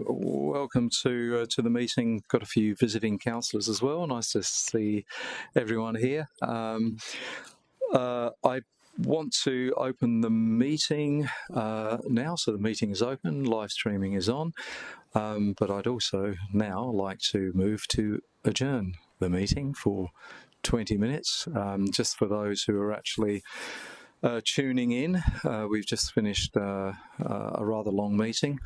Welcome to the meeting. Got a few visiting councillors as well. Nice to see everyone here. I want to open the meeting now. So the meeting is open, live streaming is on, but I'd also now like to move to adjourn the meeting for 20 minutes, just for those who are actually tuning in. We've just finished a rather long meeting.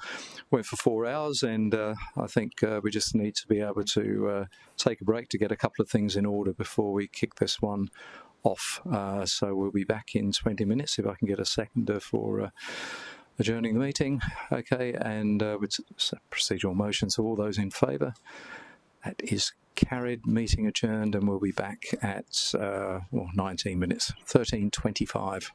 Went for 4 hours, and I think we just need to be able to take a break to get a couple of things in order before we kick this one off. So we'll be back in 20 minutes if I can get a seconder for adjourning the meeting. Okay, and with procedural motion, so all those in favour? That is carried. Meeting adjourned, and we'll be back at 19 minutes, 13:25.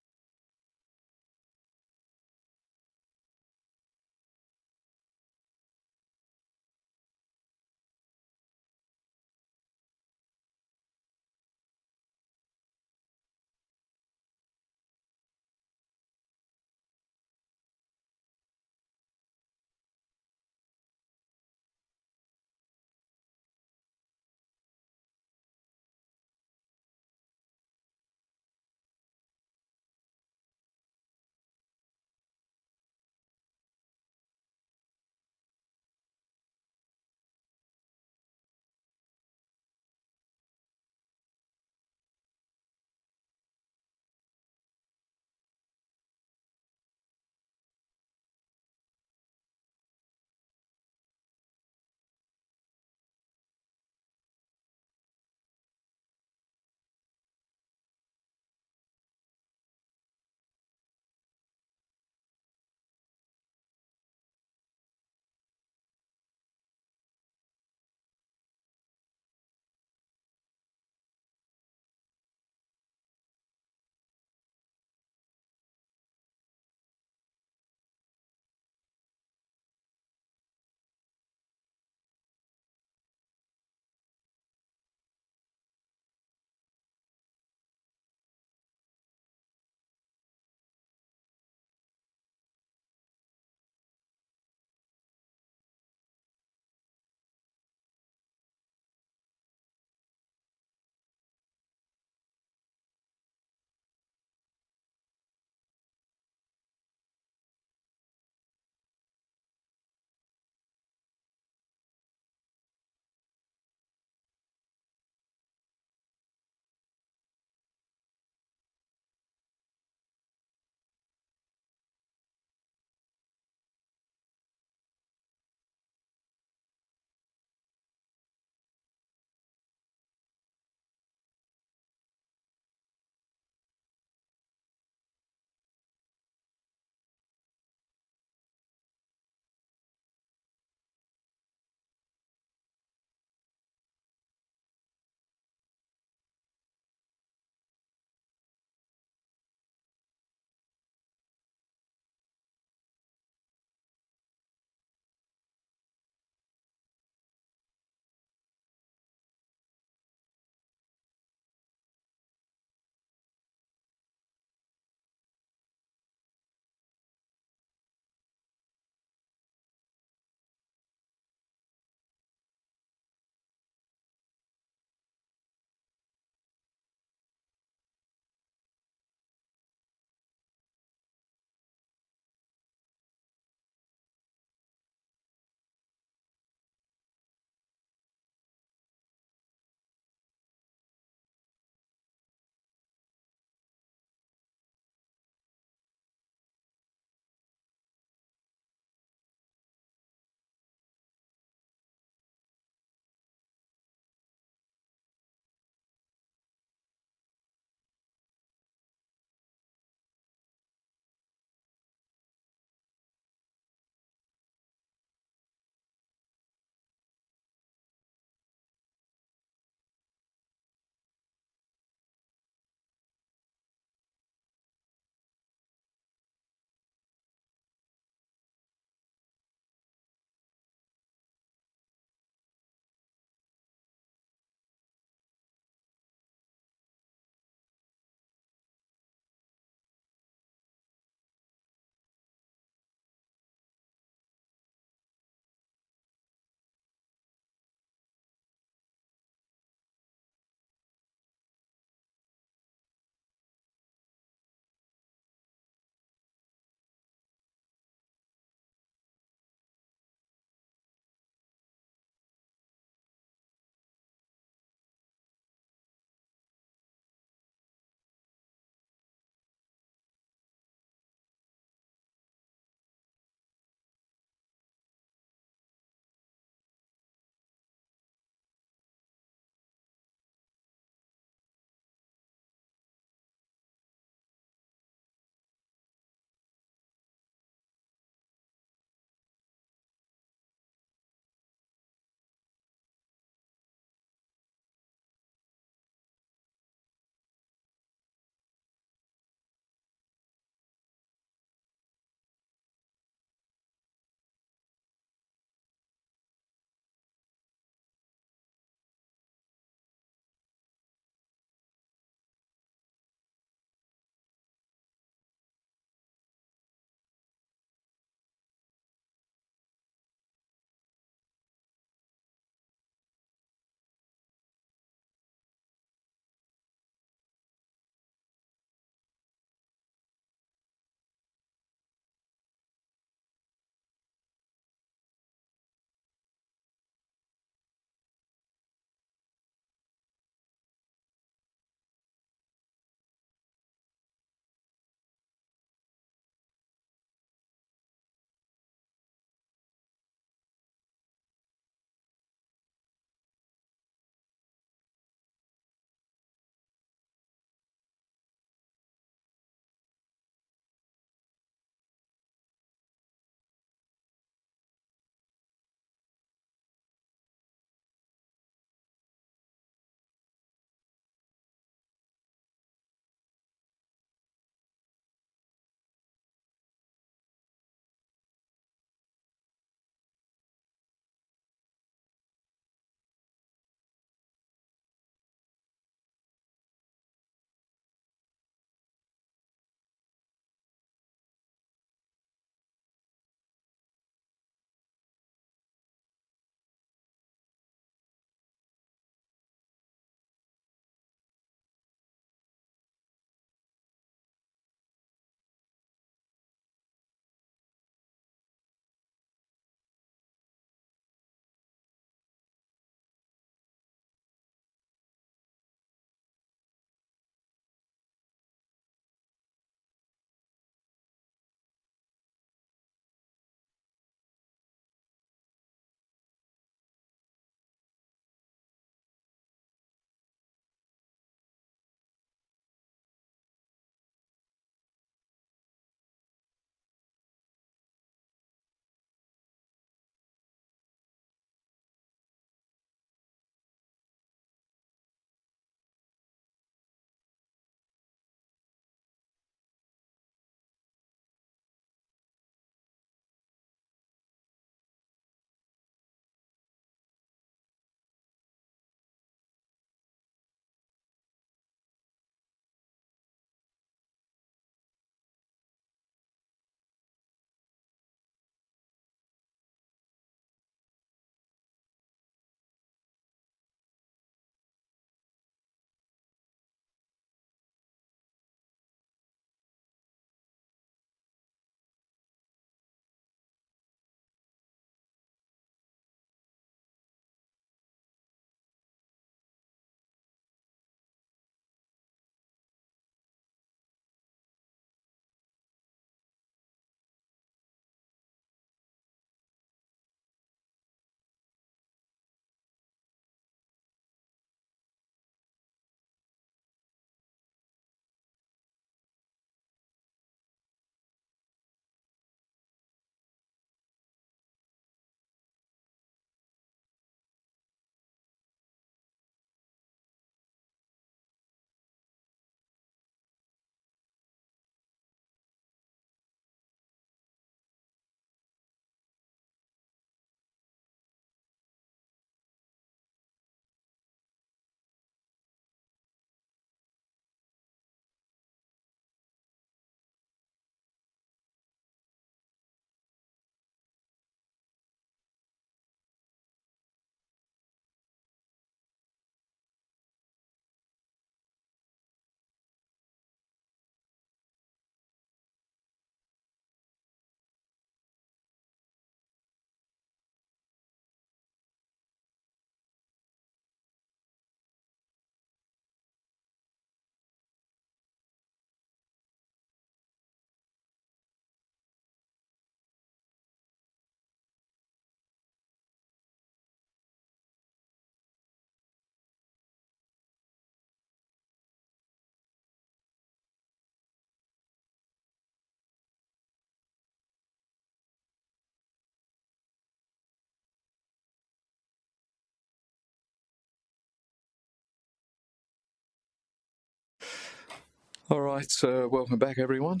All right, welcome back, everyone.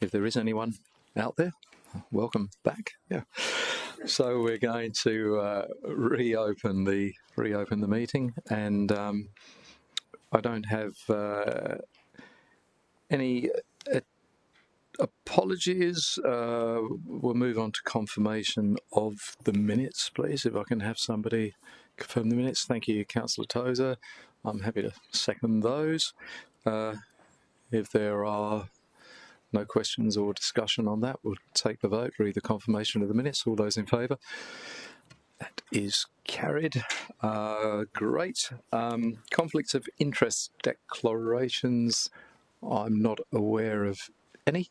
If there is anyone out there, welcome back. Yeah. So we're going to reopen the meeting, and I don't have any apologies. We'll move on to confirmation of the minutes, please. If I can have somebody confirm the minutes. Thank you, Councillor Tozer. I'm happy to second those. If there are no questions or discussion on that, we'll take the vote, read the confirmation of the minutes. All those in favour? That is carried. Great. Conflicts of interest declarations. I'm not aware of any.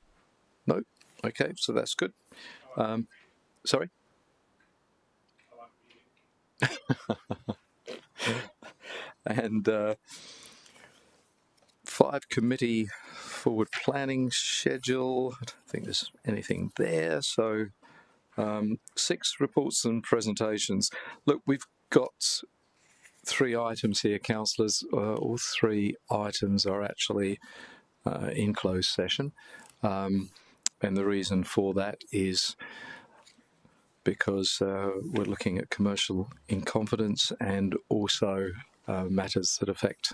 No? Okay, so that's good. Sorry? And 5 committee forward planning schedule. I don't think there's anything there. So 6 reports and presentations. Look, we've got 3 items here, councillors. All 3 items are actually in closed session. And the reason for that is because we're looking at commercial in confidence and also matters that affect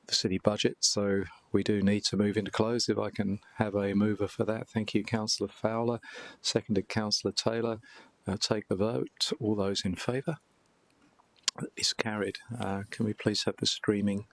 the city budget. So we do need to move into close. If I can have a mover for that. Thank you, Councillor Fowler. Seconded, Councillor Taylor. Take the vote. All those in favour? Is carried. Can we please have the streaming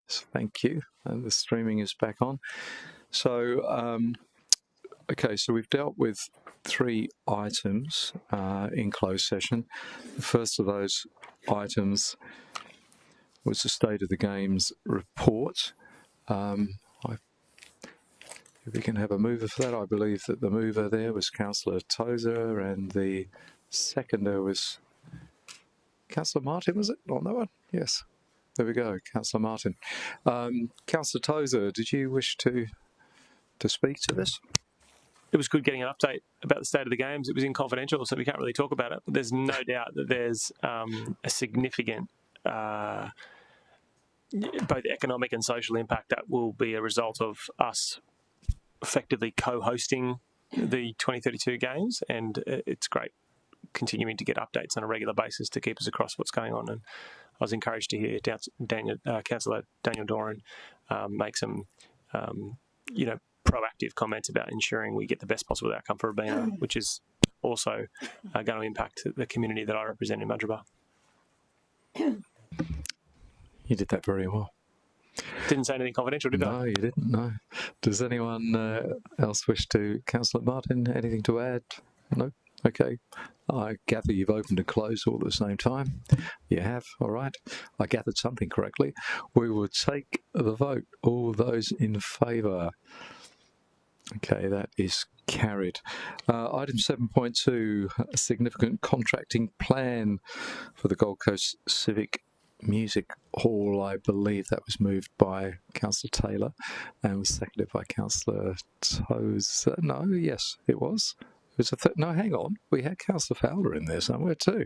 Thank you. And the streaming is back on. So, okay, so we've dealt with 3 items in closed session. The first of those items was the State of the Games report. If we can have a mover for that, I believe that the mover there was Councillor Tozer and the seconder was Councillor Martin, was it? On that one? Yes. There we go, Councillor Martin. Councillor Tozer, did you wish to speak to this? It was good getting an update about the state of the games. It was in confidential, so we can't really talk about it. But there's no doubt that there's a significant both economic and social impact that will be a result of us effectively co-hosting the 2032 games, and it's great continuing to get updates on a regular basis to keep us across what's going on. And I was encouraged to hear Councillor Daniel Doran make some, proactive comments about ensuring we get the best possible outcome for Robina, which is also going to impact the community that I represent in Madraba. You did that very well. Didn't say anything confidential, did I? No, you didn't, no. Does anyone else wish to? Councillor Martin, anything to add? No? Okay. I gather you've opened and closed all at the same time. You have, all right. I gathered something correctly. We will take the vote. All those in favour? Okay, that is carried. Item 7.2, a significant contracting plan for the Gold Coast Civic Music Hall. I believe that was moved by Councillor Taylor and was seconded by Councillor Tozer. No, yes, it was. It was no, hang on. We had Councillor Fowler in there somewhere too.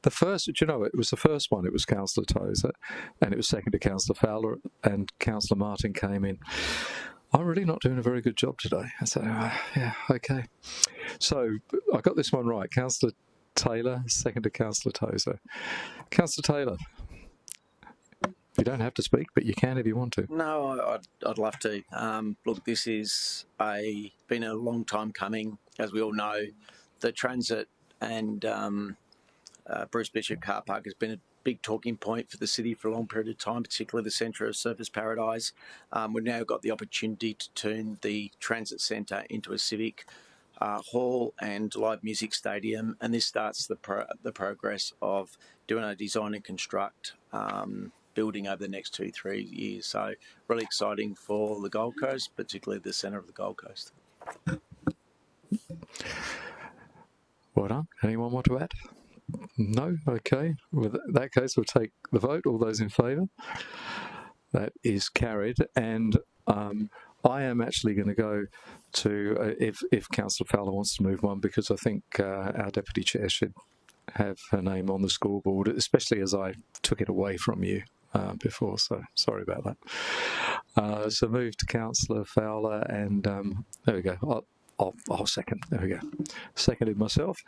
The first, it was the first one. It was Councillor Tozer, and it was seconded to Councillor Fowler, and Councillor Martin came in. I'm really not doing a very good job today. So, yeah, okay. So I got this one right. Councillor Taylor, second to Councillor Tozer. Councillor Taylor. You don't have to speak, but you can if you want to. No, I'd love to. Look, this is been a long time coming. As we all know, the transit and Bruce Bishop car park has been a big talking point for the city for a long period of time, particularly the centre of Surfers Paradise. We've now got the opportunity to turn the transit centre into a civic hall and live music stadium, and this starts the progress of doing a design and construct building over the next 2-3 years. So really exciting for the Gold Coast, particularly the centre of the Gold Coast. Well done. Anyone want to add? No? Okay. With that case, we'll take the vote. All those in favour? That is carried. And I am actually going to go to, if Councillor Fowler wants to move one, because I think our Deputy Chair should have her name on the scoreboard, especially as I took it away from you before, so sorry about that. So move to Councillor Fowler, and there we go. I'll second. There we go. Seconded myself.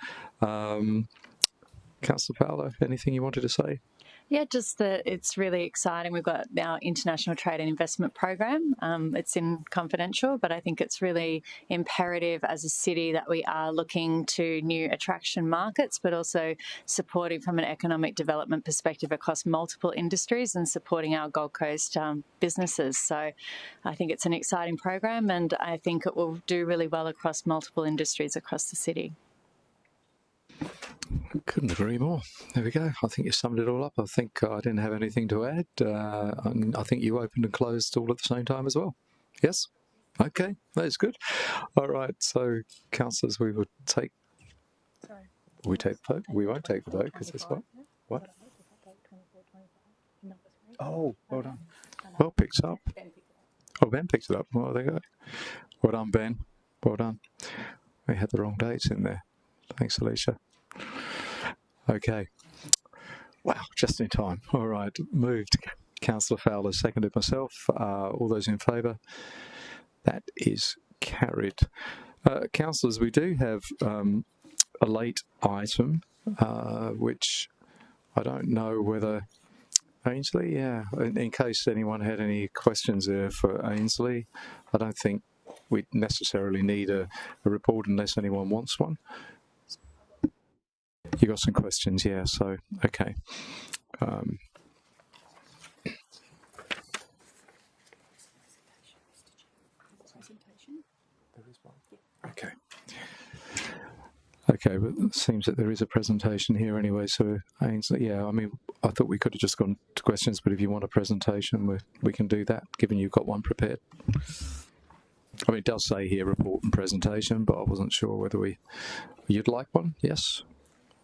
Councillor Fowler, anything you wanted to say? Yeah, just that it's really exciting. We've got our International Trade and Investment Program. It's in confidential, but I think it's really imperative as a city that we are looking to new attraction markets, but also supporting from an economic development perspective across multiple industries and supporting our Gold Coast businesses. So I think it's an exciting program, and I think it will do really well across multiple industries across the city. Couldn't agree more. There we go. I think you summed it all up. I think I didn't have anything to add. I think you opened and closed all at the same time as well. Yes? Okay, that is good. All right, so councillors, we will take... Sorry. We take the vote? We won't take the vote because it's what? What? Oh, well done. Well picked up. Oh, Ben picked it up. Well, there you go. Well done, Ben. Well done. We had the wrong dates in there. Thanks, Alicia. Okay. Wow, just in time. All right, moved. Councillor Fowler, seconded myself. All those in favour? That is carried. Councillors, we do have a late item, which I don't know whether... Ainsley, yeah, in case anyone had any questions there for Ainsley, I don't think we necessarily need a report unless anyone wants one. You got some questions, yeah, so, okay. Okay, but it seems that there is a presentation here anyway, so Ainsley, yeah, I mean, I thought we could have just gone to questions, but if you want a presentation, we can do that, given you've got one prepared. I mean, it does say here report and presentation, but I wasn't sure whether you'd like one, yes?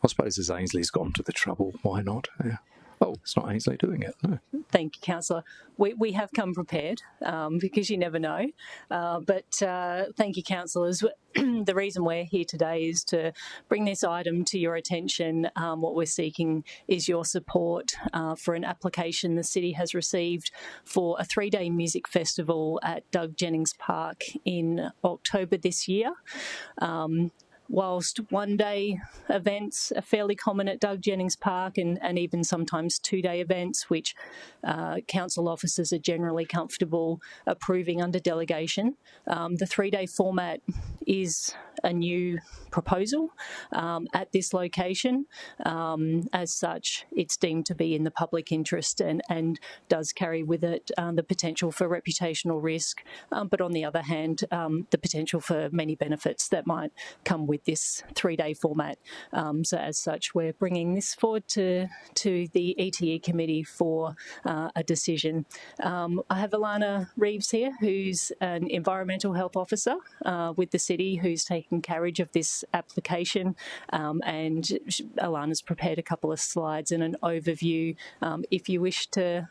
I suppose as Ainsley's gone to the trouble, why not? Yeah. Oh, it's not Ainsley doing it, no. Thank you, Councillor. We have come prepared because you never know. But thank you, councillors. The reason we're here today is to bring this item to your attention. What we're seeking is your support for an application the city has received for a 3-day music festival at Doug Jennings Park in October this year. Whilst one-day events are fairly common at Doug Jennings Park and even sometimes 2-day events, which council officers are generally comfortable approving under delegation, the 3-day format is a new proposal at this location. As such, it's deemed to be in the public interest and does carry with it the potential for reputational risk, but on the other hand, the potential for many benefits that might come with this 3-day format. So as such, we're bringing this forward to the ETE committee for a decision. I have Alana Reeves here, who's an environmental health officer with the city, who's taken carriage of this application, and Alana's prepared a couple of slides and an overview if you wish to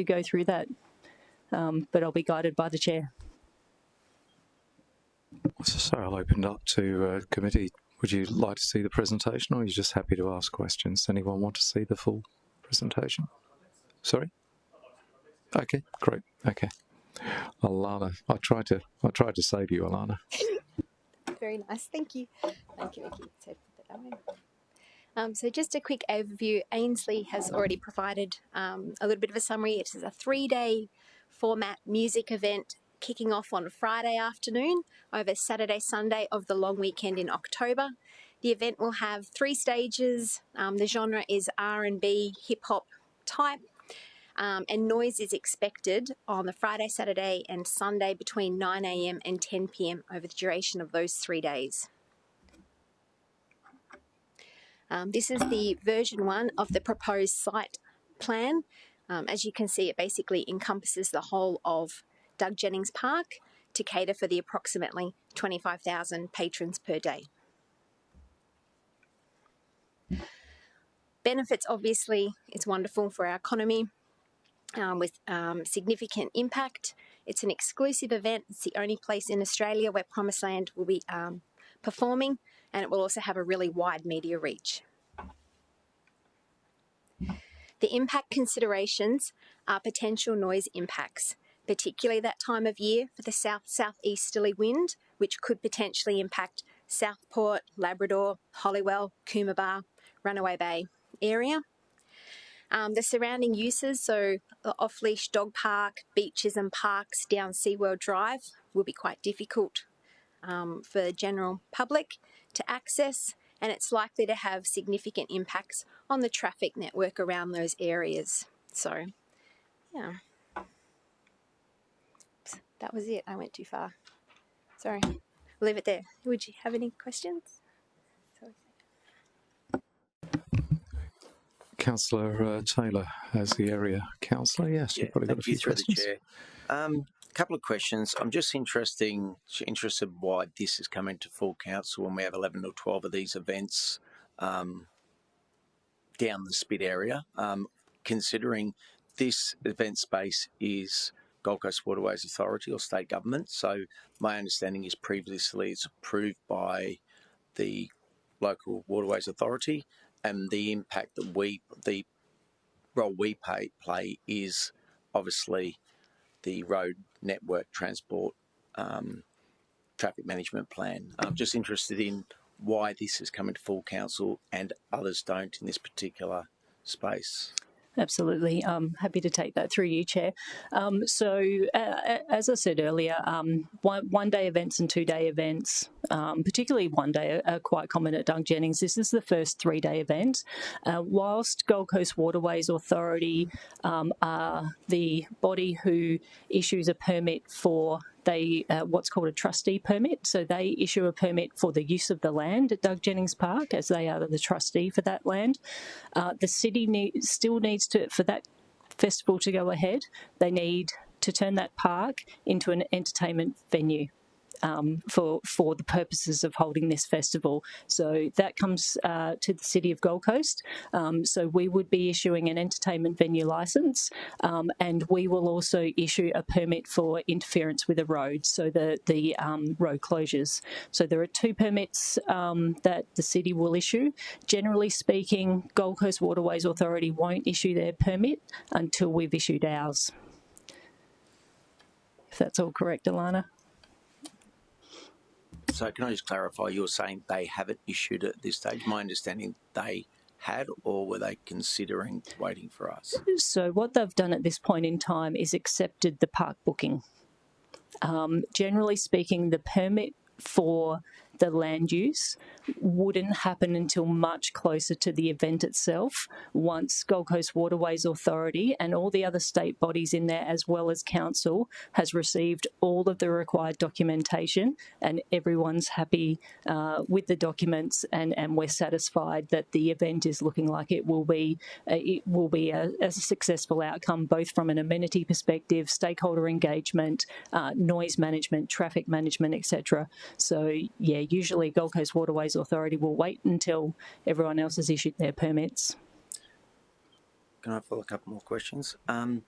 go through that, but I'll be guided by the chair. So I'll open it up to committee. Would you like to see the presentation, or are you just happy to ask questions? Anyone want to see the full presentation? Sorry? Okay, great. Okay. Alana, I tried to save you, Alana. Very nice, thank you. Thank you, Vicky. So, so just a quick overview. Ainsley has already provided a little bit of a summary. It is a 3-day format music event kicking off on Friday afternoon over Saturday, Sunday of the long weekend in October. The event will have 3 stages. The genre is R&B, hip-hop type. And noise is expected on the Friday, Saturday and Sunday between 9 a.m. and 10 p.m. over the duration of those 3 days. This is the version 1 of the proposed site plan. As you can see, it basically encompasses the whole of Doug Jennings Park to cater for the approximately 25,000 patrons per day. Benefits, obviously, it's wonderful for our economy with significant impact. It's an exclusive event. It's the only place in Australia where Promised Land will be performing, and it will also have a really wide media reach. The impact considerations are potential noise impacts, particularly that time of year for the south-southeasterly wind, which could potentially impact Southport, Labrador, Holywell, Coomera, Runaway Bay area. The surrounding uses, so the off-leash dog park, beaches and parks down SeaWorld Drive will be quite difficult for the general public to access, and it's likely to have significant impacts on the traffic network around those areas. So, yeah. That was it. I went too far. Sorry. We'll leave it there. Would you have any questions? Sorry. Councillor Taylor as the area councillor. Yes, you've probably got a few questions. Chair. A couple of questions. I'm just interested why this is coming to full council when we have 11 or 12 of these events down the Spit area, considering this event space is Gold Coast Waterways Authority or state government. So my understanding is previously it's approved by the local Waterways Authority, and the impact that the role we play is obviously the road network transport traffic management plan. I'm just interested in why this is coming to full council and others don't in this particular space. Absolutely. I'm happy to take that through you, Chair. As I said earlier, one-day events and 2-day events, particularly one day, are quite common at Doug Jennings. This is the first 3-day event. Whilst Gold Coast Waterways Authority are the body who issues a permit for they what's called a trustee permit. So they issue a permit for the use of the land at Doug Jennings Park, as they are the trustee for that land. The city still needs to, for that festival to go ahead, they need to turn that park into an entertainment venue. For the purposes of holding this festival. So that comes to the City of Gold Coast. So we would be issuing an entertainment venue licence, and we will also issue a permit for interference with a road, so the road closures. So there are 2 permits that the City will issue. Generally speaking, Gold Coast Waterways Authority won't issue their permit until we've issued ours. If that's all correct, Alana. So can I just clarify, you're saying they haven't issued it at this stage? My understanding they had, or were they considering waiting for us? So what they've done at this point in time is accepted the park booking. Generally speaking, the permit for the land use wouldn't happen until much closer to the event itself, once Gold Coast Waterways Authority and all the other state bodies in there, as well as council, has received all of the required documentation, and everyone's happy with the documents, and we're satisfied that the event is looking like it will be a successful outcome, both from an amenity perspective, stakeholder engagement, noise management, traffic management, etc. So yeah, usually Gold Coast Waterways Authority will wait until everyone else has issued their permits. Can I follow a couple more questions? I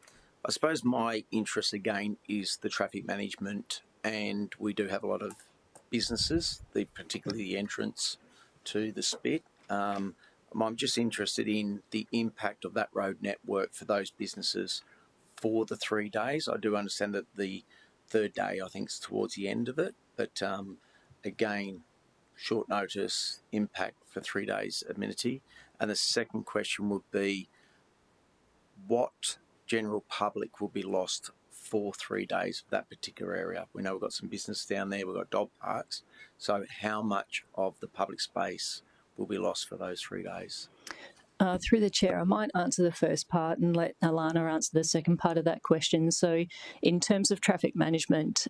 suppose my interest again is the traffic management, and we do have a lot of businesses, particularly the entrance to the Spit. I'm just interested in the impact of that road network for those businesses for the 3 days. I do understand that the 3rd day, I think, is towards the end of it, but again, short notice impact for 3 days amenity. And the second question would be, what general public will be lost for 3 days for that particular area? We know we've got some business down there, we've got dog parks, so how much of the public space will be lost for those 3 days? Through the chair, I might answer the first part and let Alana answer the second part of that question. So in terms of traffic management,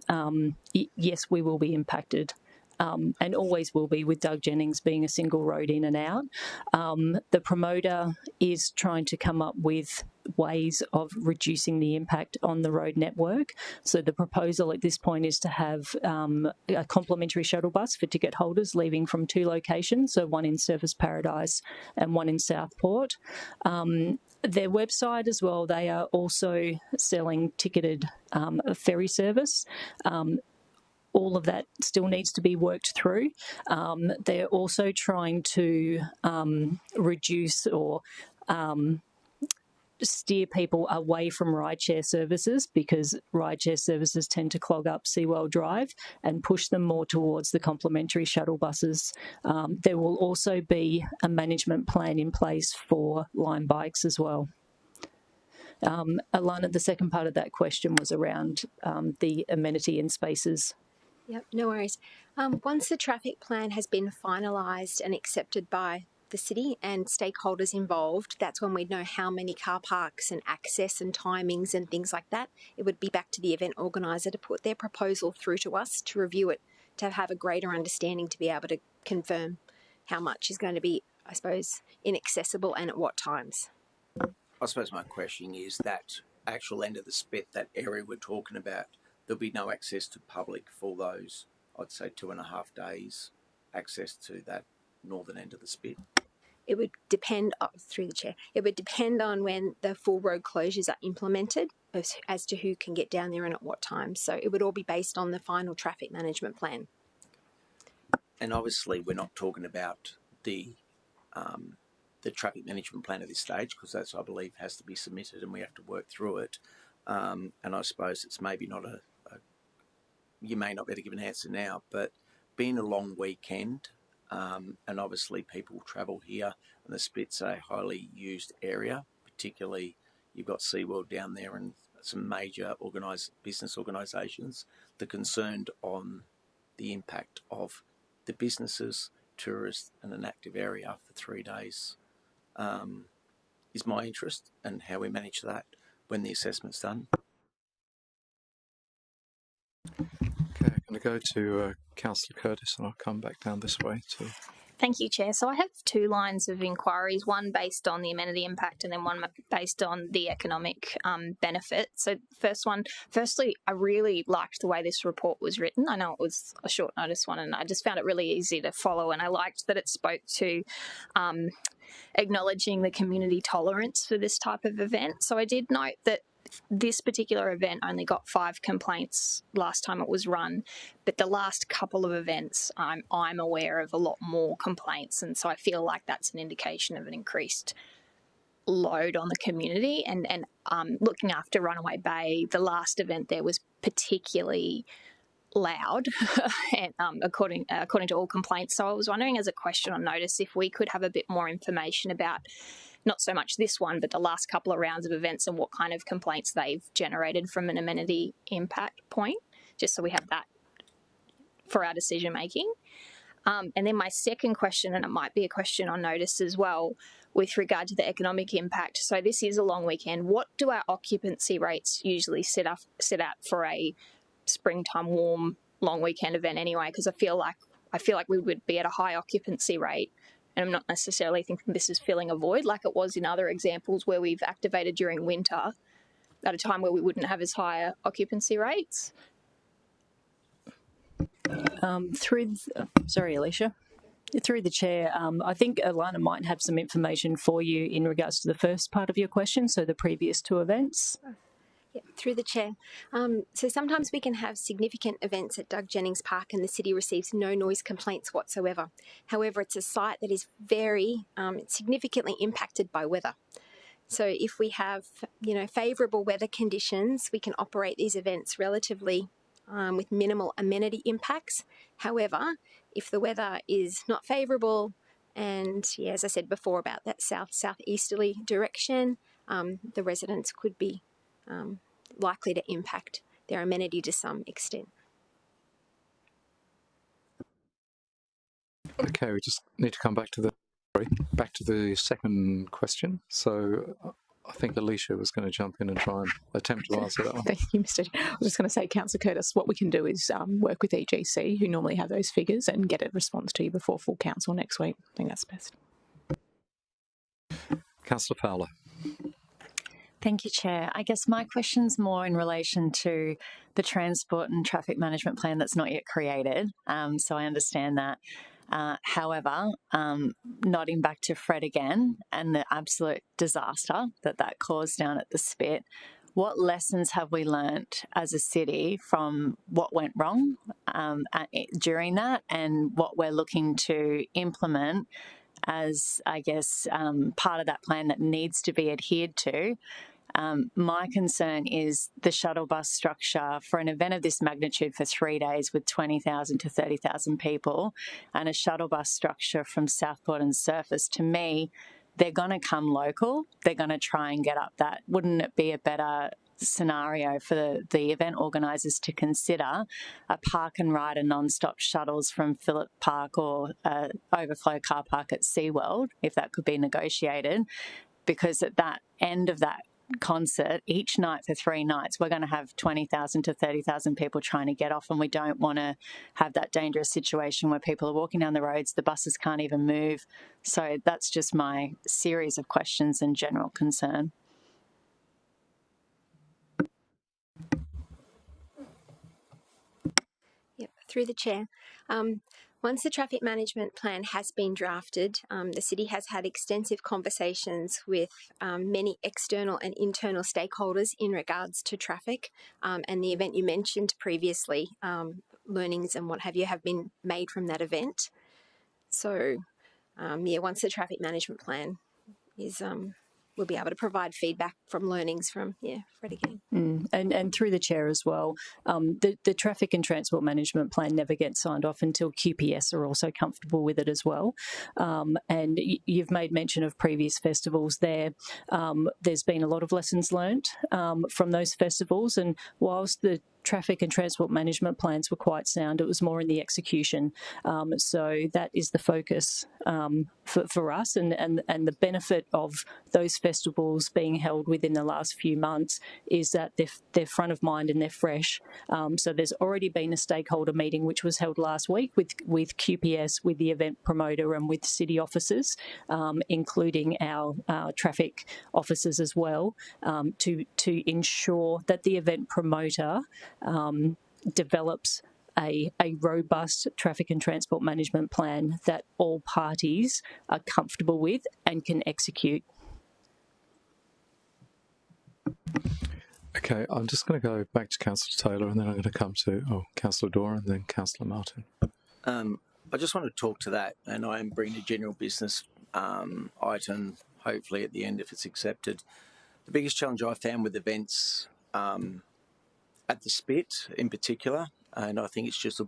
yes, we will be impacted. And always will be, with Doug Jennings being a single road in and out. The promoter is trying to come up with ways of reducing the impact on the road network. So the proposal at this point is to have a complimentary shuttle bus for ticket holders leaving from 2 locations, so one in Surfers Paradise and one in Southport. Their website as well, they are also selling ticketed ferry service. All of that still needs to be worked through. They're also trying to reduce or steer people away from rideshare services, because rideshare services tend to clog up Seawell Drive, and push them more towards the complimentary shuttle buses. There will also be a management plan in place for Lime bikes as well. Alana, the second part of that question was around the amenity and spaces. Yep, no worries. Once the traffic plan has been finalised and accepted by the city and stakeholders involved, that's when we'd know how many car parks and access and timings and things like that. It would be back to the event organiser to put their proposal through to us to review it, to have a greater understanding, to be able to confirm how much is going to be, I suppose, inaccessible and at what times. I suppose my question is that actual end of the Spit, that area we're talking about, there'll be no access to public for those, I'd say, 2.5 days access to that northern end of the Spit. It would depend, through the chair, it would depend on when the full road closures are implemented as to who can get down there and at what time. So it would all be based on the final traffic management plan. And obviously we're not talking about the traffic management plan at this stage, because that's, I believe, has to be submitted and we have to work through it. And I suppose it's maybe not you may not be able to give an answer now, but being a long weekend, and obviously people travel here, and the Spit's a highly used area, particularly you've got SeaWorld down there and some major business organisations. They're concerned on the impact of the businesses, tourists and an active area for 3 days is my interest, and how we manage that when the assessment's done. Okay, I'm going to go to Councillor Curtis, and I'll come back down this way too. Thank you, Chair. So I have two lines of inquiries, one based on the amenity impact and then one based on the economic benefit. So firstly, I really liked the way this report was written. I know it was a short notice one and I just found it really easy to follow, and I liked that it spoke to acknowledging the community tolerance for this type of event. So I did note that this particular event only got 5 complaints last time it was run, but the last couple of events I'm aware of a lot more complaints, and so I feel like that's an indication of an increased load on the community. And looking after Runaway Bay, the last event there was particularly loud and according to all complaints. So I was wondering, as a question on notice, if we could have a bit more information about not so much this one, but the last couple of rounds of events and what kind of complaints they've generated from an amenity impact point, just so we have that for our decision making. And then my second question, and it might be a question on notice as well, with regard to the economic impact. So this is a long weekend. What do our occupancy rates usually set out for a springtime warm long weekend event anyway? Because I feel like we would be at a high occupancy rate. And I'm not necessarily thinking this is filling a void like it was in other examples where we've activated during winter at a time where we wouldn't have as high occupancy rates. Sorry, Alicia. Through the chair, I think Alana might have some information for you in regards to the first part of your question, so the previous 2 events. Yeah, through the chair. So sometimes we can have significant events at Doug Jennings Park and the city receives no noise complaints whatsoever. However, it's a site that is very significantly impacted by weather. So if we have, favourable weather conditions, we can operate these events relatively with minimal amenity impacts. However, if the weather is not favourable, and as I said before about that southeasterly direction, the residents could be likely to impact their amenity to some extent. Okay, we just need to come back to the second question. So I think Alicia was going to jump in and try and attempt to answer that one. Thank you, Mr. I was just going to say, Councillor Curtis, what we can do is work with EGC, who normally have those figures, and get a response to you before full council next week. I think that's best. Councillor Fowler. Thank you, Chair. I guess my question's more in relation to the transport and traffic management plan that's not yet created, so I understand that. However, nodding back to Fred again and the absolute disaster that caused down at the Spit, what lessons have we learnt as a city from what went wrong during that, and what we're looking to implement as, I guess, part of that plan that needs to be adhered to? My concern is the shuttle bus structure for an event of this magnitude for 3 days with 20,000 to 30,000 people, and a shuttle bus structure from Southport and Surface. To me, they're going to come local. They're going to try and get up that. Wouldn't it be a better scenario for the event organisers to consider a park and ride and non-stop shuttles from Phillip Park or overflow car park at SeaWorld, if that could be negotiated? Because at that end of that concert, each night for 3 nights, we're going to have 20,000 to 30,000 people trying to get off, and we don't want to have that dangerous situation where people are walking down the roads, the buses can't even move. So that's just my series of questions and general concern. Yep, through the chair. Once the traffic management plan has been drafted, the city has had extensive conversations with many external and internal stakeholders in regards to traffic, and the event you mentioned previously, learnings and what have you have been made from that event. So, once the traffic management plan is we'll be able to provide feedback from learnings from, Fred again. And through the chair as well, the traffic and transport management plan never gets signed off until QPS are also comfortable with it as well. And you've made mention of previous festivals there. There's been a lot of lessons learnt from those festivals, and whilst the traffic and transport management plans were quite sound. It was more in the execution. So that is the focus for us, and the benefit of those festivals being held within the last few months is that they're front of mind and they're fresh. So there's already been a stakeholder meeting which was held last week with QPS, with the event promoter and with city officers, including our traffic officers as well, to ensure that the event promoter develops a robust traffic and transport management plan that all parties are comfortable with and can execute. Okay, I'm just going to go back to Councillor Taylor, and then I'm going to come to Councillor Dora and then Councillor Martin. I just want to talk to that, and I am bringing a general business item, hopefully at the end if it's accepted. The biggest challenge I found with events at the Spit in particular, and I think it's just a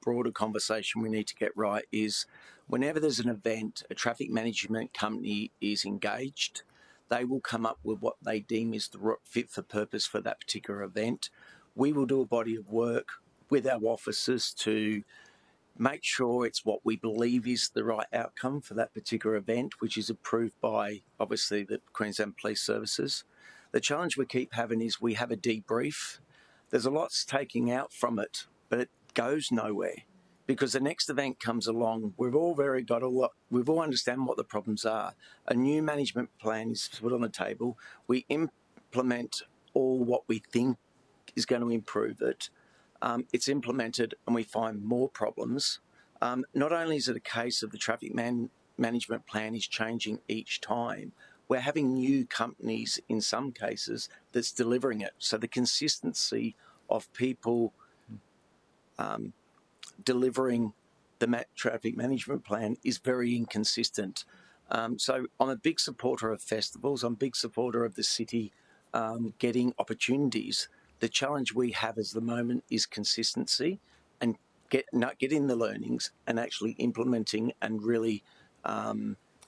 broader conversation we need to get right, is whenever there's an event, a traffic management company is engaged, they will come up with what they deem is the fit for purpose for that particular event. We will do a body of work with our officers to make sure it's what we believe is the right outcome for that particular event, which is approved by, obviously, the Queensland Police Services. The challenge we keep having is we have a debrief. There's a lot's taking out from it, but it goes nowhere because the next event comes along. We've all understand what the problems are. A new management plan is put on the table. We implement all what we think is going to improve it. It's implemented and we find more problems. Not only is it a case of the traffic management plan is changing each time, we're having new companies in some cases that's delivering it. So the consistency of people delivering the traffic management plan is very inconsistent. So I'm a big supporter of festivals. I'm a big supporter of the city getting opportunities. The challenge we have at the moment is consistency and getting the learnings and actually implementing and really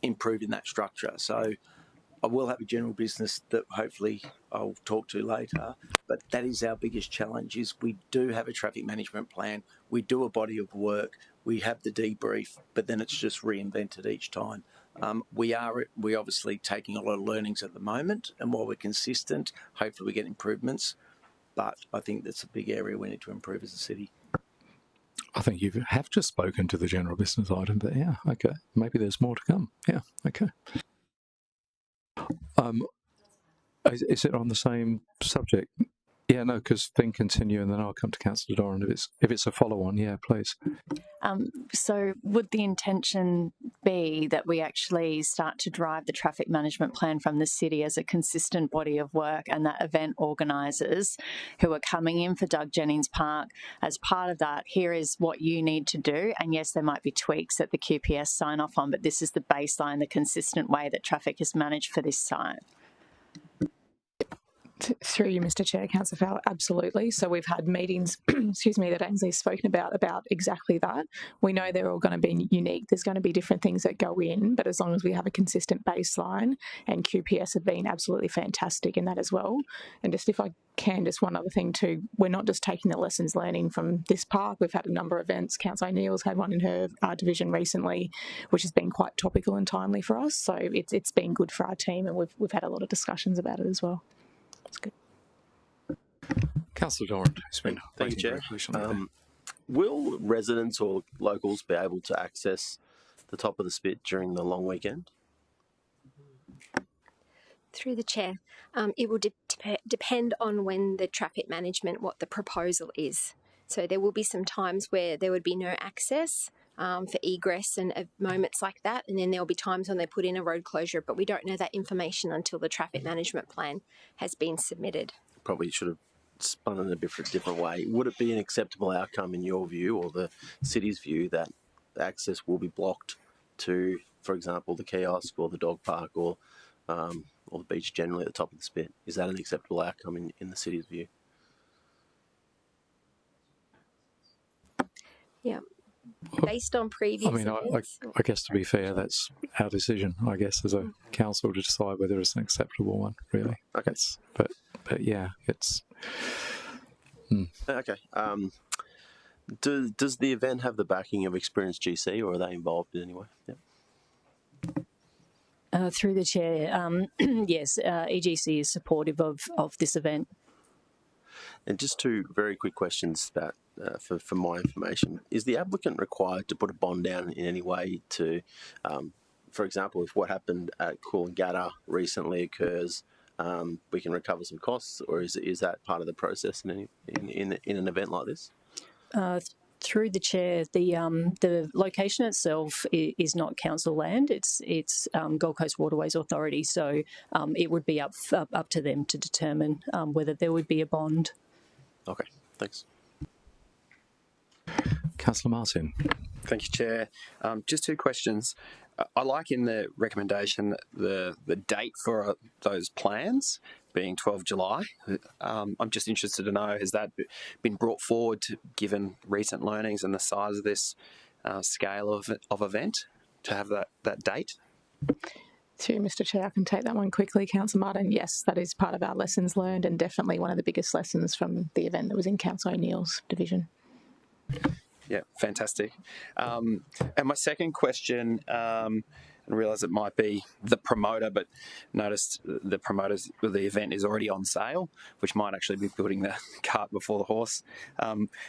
improving that structure. So I will have a general business that hopefully I'll talk to later, but that is our biggest challenge is we do have a traffic management plan, we do a body of work, we have the debrief, but then it's just reinvented each time. We obviously taking a lot of learnings at the moment, and while we're consistent, hopefully we get improvements, but I think that's a big area we need to improve as a city. I think you have just spoken to the general business item, but yeah, okay, maybe there's more to come. Yeah, okay. Is it on the same subject? Yeah, no, because then continue, and then I'll come to Councillor Doran if it's a follow-on. Yeah, please. So would the intention be that we actually start to drive the traffic management plan from the city as a consistent body of work, and that event organisers who are coming in for Doug Jennings Park, as part of that, here is what you need to do, and yes, there might be tweaks that the QPS sign off on, but this is the baseline, the consistent way that traffic is managed for this site? Through you, Mr. Chair, Councillor Fowler, absolutely. So we've had meetings, excuse me, that Ainsley's spoken about exactly that. We know they're all going to be unique. There's going to be different things that go in, but as long as we have a consistent baseline, and QPS have been absolutely fantastic in that as well. And just if I can, just one other thing too, we're not just taking the lessons learning from this park. We've had a number of events. Councillor O'Neill's had one in her division recently, which has been quite topical and timely for us. So it's been good for our team, and we've had a lot of discussions about it as well. That's good. Councillor Doran, who's been Thank you, Chair. Will residents or locals be able to access the top of the Spit during the long weekend? Through the Chair, it will depend on when the traffic management, what the proposal is. So there will be some times where there would be no access for egress and moments like that, and then there'll be times when they put in a road closure, but we don't know that information until the traffic management plan has been submitted. Probably should have spun it in a different way. Would it be an acceptable outcome in your view, or the city's view, that access will be blocked to, for example, the kiosk or the dog park or the beach generally at the top of the Spit? Is that an acceptable outcome in the city's view? Yeah. Based on previous I guess to be fair, that's our decision, I guess, as a council to decide whether it's an acceptable one, really. Okay. But yeah, it's Okay. Does the event have the backing of experienced GC, or are they involved in any way? Yeah. Through the chair, yes, EGC is supportive of this event. And just two very quick questions that for my information. Is the applicant required to put a bond down in any way to, for example, if what happened at Coolangatta recently occurs, we can recover some costs, or is that part of the process in an event like this? Through the chair, the location itself is not council land. It's Gold Coast Waterways Authority, so it would be up to them to determine whether there would be a bond. Okay, thanks. Councillor Martin. Thank you, Chair. Just two questions. I like in the recommendation the date for those plans being 12 July. I'm just interested to know, has that been brought forward given recent learnings and the size of this scale of event to have that date? To Mr. Chair, I can take that one quickly. Councillor Martin, yes, that is part of our lessons learned and definitely one of the biggest lessons from the event that was in Councillor O'Neill's division. Yeah, fantastic. And my second question, and I realise it might be the promoter, but noticed the promoters of the event is already on sale, which might actually be putting the cart before the horse.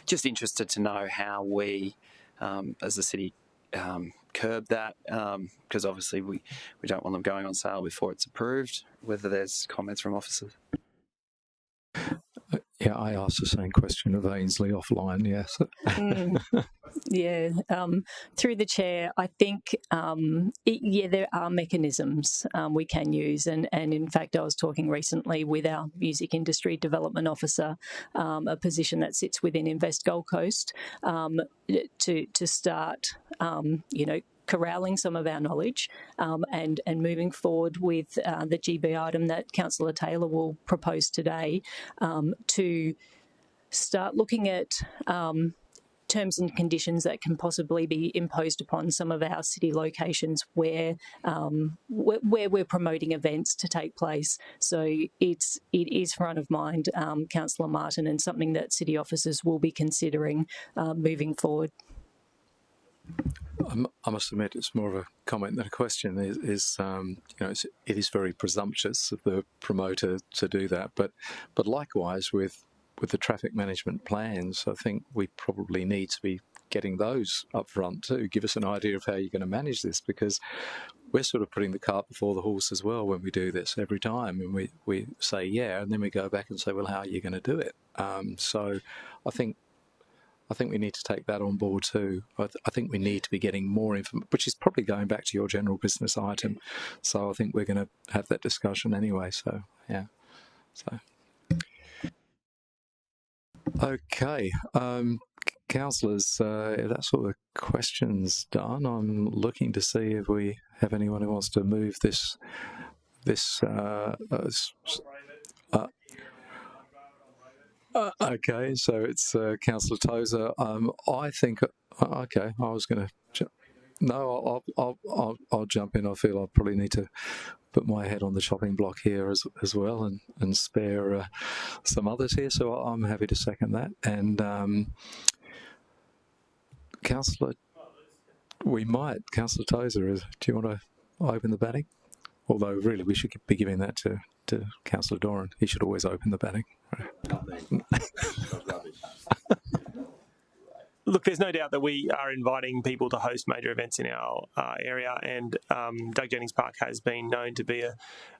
Just interested to know how we, as the city, curb that, because obviously we don't want them going on sale before it's approved, whether there's comments from officers. Yeah, I asked the same question of Ainsley offline, yes. Yeah, through the chair, I think, there are mechanisms we can use. And in fact, I was talking recently with our music industry development officer, a position that sits within Invest Gold Coast, to start, corralling some of our knowledge and moving forward with the GB item that Councillor Taylor will propose today, to start looking at terms and conditions that can possibly be imposed upon some of our city locations where we're promoting events to take place. So it is front of mind, Councillor Martin, and something that city officers will be considering moving forward. I must admit, it's more of a comment than a question. It is very presumptuous of the promoter to do that, but likewise with the traffic management plans, I think we probably need to be getting those up front too. Give us an idea of how you're going to manage this, because we're sort of putting the cart before the horse as well when we do this every time, and we say yeah, and then we go back and say, well, how are you going to do it? So I think we need to take that on board too. I think we need to be getting more information, which is probably going back to your general business item. So I think we're going to have that discussion anyway. So, yeah. So, okay. Councillors, that sort of question's done. I'm looking to see if we have anyone who wants to move this okay, so it's Councillor Tozer. I think, okay, I was going to, no, I'll jump in. I feel I probably need to put my head on the chopping block here as well and spare some others here, so I'm happy to second that. And Councillor, Councillor Tozer, do you want to open the batting? Although really we should be giving that to Councillor Doran. He should always open the batting. Look, there's no doubt that we are inviting people to host major events in our area, and Doug Jennings Park has been known to be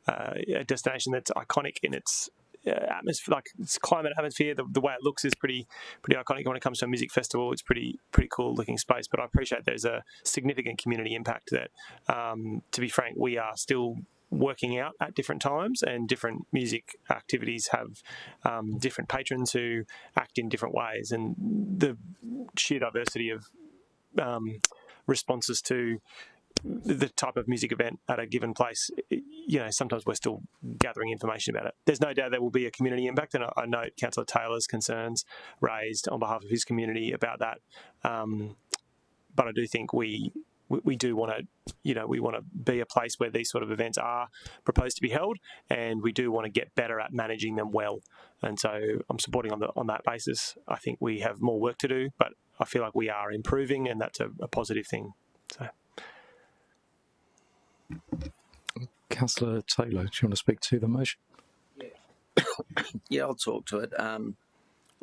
a destination that's iconic in its atmosphere, like its climate atmosphere. The way it looks is pretty iconic. When it comes to a music festival, it's pretty cool looking space. But I appreciate there's a significant community impact that, to be frank, we are still working out at different times, and different music activities have different patrons who act in different ways, and the sheer diversity of responses to the type of music event at a given place, sometimes we're still gathering information about it. There's no doubt there will be a community impact, and I note Councillor Taylor's concerns raised on behalf of his community about that. But I do think we we do want to, we want to be a place where these sort of events are proposed to be held, and we do want to get better at managing them well. And so I'm supporting on that basis. I think we have more work to do, but I feel like we are improving, and that's a positive thing. So, Councillor Taylor, do you want to speak to the motion? Yeah, I'll talk to it.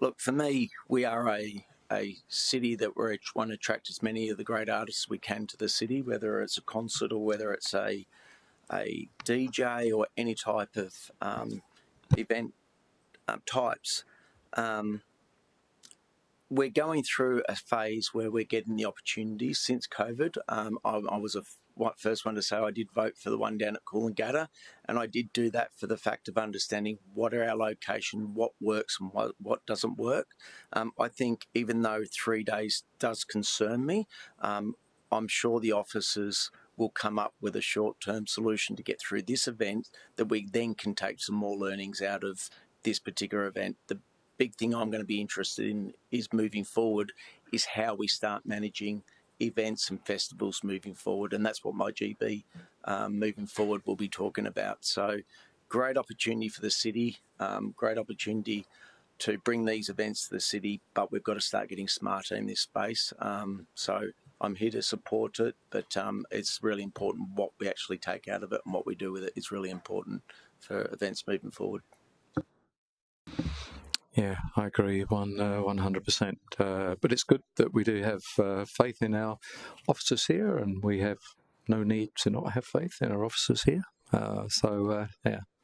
Look, for me, we are a city that we want to attract as many of the great artists we can to the city, whether it's a concert or whether it's a DJ or any type of event types. We're going through a phase where we're getting the opportunities since COVID. I was the first one to say I did vote for the one down at Coolangatta, and I did do that for the fact of understanding what are our location, what works and what doesn't work. I think even though 3 days does concern me, I'm sure the officers will come up with a short-term solution to get through this event that we then can take some more learnings out of this particular event. The big thing I'm going to be interested in is moving forward is how we start managing events and festivals moving forward, and that's what my GB moving forward will be talking about. So great opportunity for the city, great opportunity to bring these events to the city, but we've got to start getting smarter in this space. So I'm here to support it, but it's really important what we actually take out of it and what we do with it is really important for events moving forward. Yeah, I agree 100%. But it's good that we do have faith in our officers here, and we have no need to not have faith in our officers here. Yeah,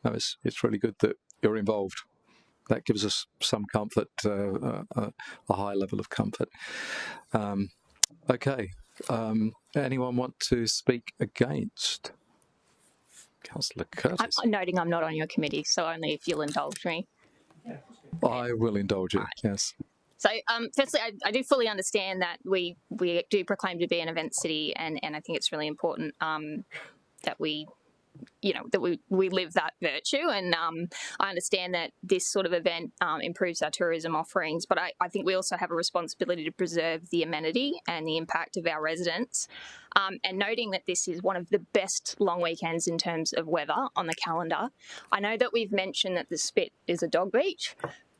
no, it's really good that you're involved. That gives us some comfort, a high level of comfort. Okay, anyone want to speak against? Councillor Curtis. I'm noting I'm not on your committee, so only if you'll indulge me. I will indulge you, yes. So, firstly, I do fully understand that we do proclaim to be an event city, and I think it's really important that we live that virtue. And I understand that this sort of event improves our tourism offerings, but I think we also have a responsibility to preserve the amenity and the impact of our residents. And noting that this is one of the best long weekends in terms of weather on the calendar, I know that we've mentioned that the Spit is a dog beach,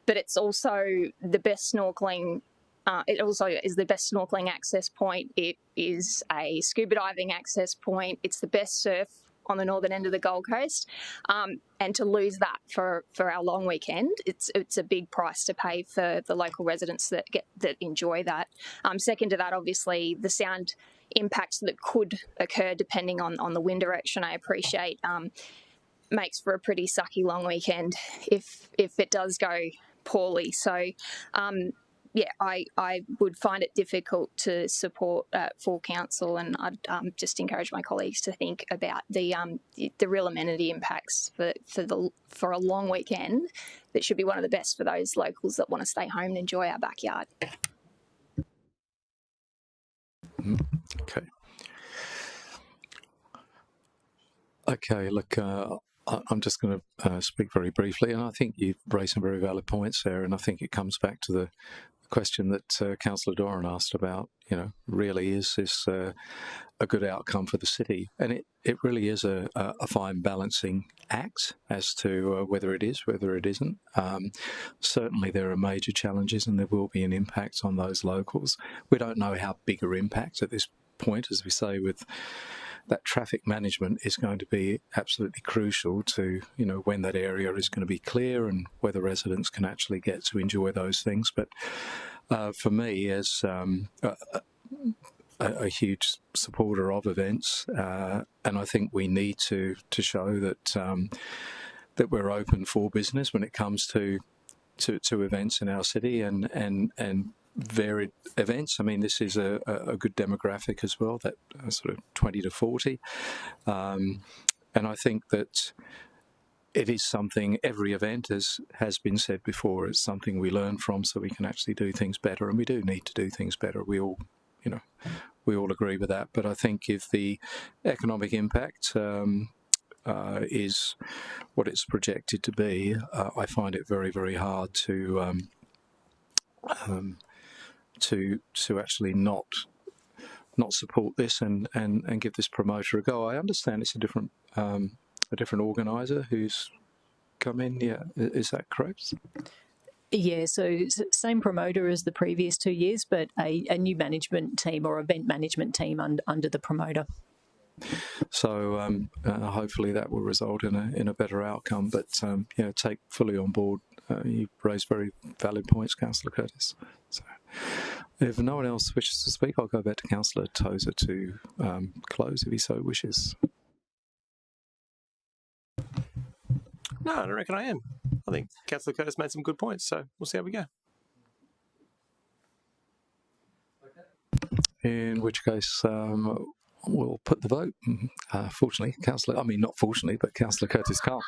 but it's also the best snorkeling. It also is the best snorkeling access point. It is a scuba diving access point. It's the best surf on the northern end of the Gold Coast, and to lose that for our long weekend, it's a big price to pay for the local residents that enjoy that. Second to that, obviously, the sound impacts that could occur depending on the wind direction, I appreciate, makes for a pretty sucky long weekend if it does go poorly. So yeah, I would find it difficult to support full council, and I'd just encourage my colleagues to think about the real amenity impacts for a long weekend that should be one of the best for those locals that want to stay home and enjoy our backyard. Okay. Okay, look, I'm just going to speak very briefly, and I think you've raised some very valid points there, and I think it comes back to the question that Councillor Doran asked about, really is this a good outcome for the city? And it really is a fine balancing act as to whether it is, whether it isn't. Certainly there are major challenges and there will be an impact on those locals. We don't know how big an impact at this point, as we say, with that traffic management is going to be absolutely crucial to, when that area is going to be clear and whether residents can actually get to enjoy those things. But for me, as a huge supporter of events, and I think we need to show that that we're open for business when it comes to events in our city and varied events. I mean, this is a good demographic as well, that sort of 20 to 40. And I think that it is something, every event, as has been said before, is something we learn from so we can actually do things better. And we do need to do things better. We all, we all agree with that. But I think if the economic impact is what it's projected to be, I find it very, very hard to actually not not support this and give this promoter a go. I understand it's a different organiser who's come in. Yeah, is that correct? Yeah, so same promoter as the previous 2 years, but a new management team or event management team under the promoter. So hopefully that will result in a better outcome. But yeah, take fully on board. You raised very valid points, Councillor Curtis. So if no one else wishes to speak, I'll go back to Councillor Tozer to close if he so wishes. No, I don't reckon I am. I think Councillor Curtis made some good points, so we'll see how we go. In which case, we'll put the vote. Fortunately, not fortunately, but Councillor Curtis can't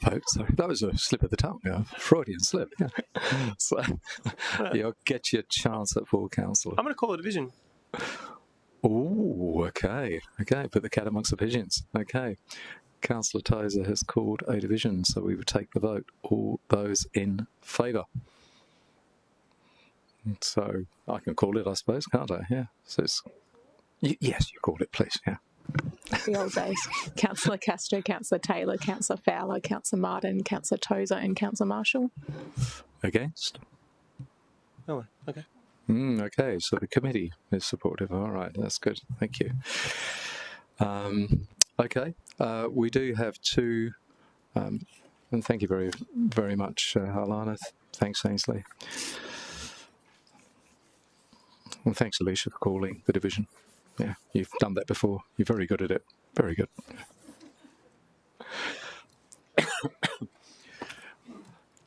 vote. So that was a slip of the tongue, a Freudian slip. Yeah. So you'll get your chance at full councillor. I'm going to call it a division. Oh, okay. Okay, put the cat amongst the pigeons. Okay. Councillor Tozer has called a division, so we would take the vote. All those in favour? So I can call it, I suppose, can't I? Yeah. So it's, yes, you called it, please. Yeah. The old days. Councillor Castro, Councillor Taylor, Councillor Fowler, Councillor Martin, Councillor Tozer and Councillor Marshall. Against? Oh, okay. Okay, so the committee is supportive. All right, that's good. Thank you. Okay, we do have two, and thank you very, very much, Alana. Thanks, Ainsley. And thanks, Alicia, for calling the division. Yeah, you've done that before. You're very good at it. Very good.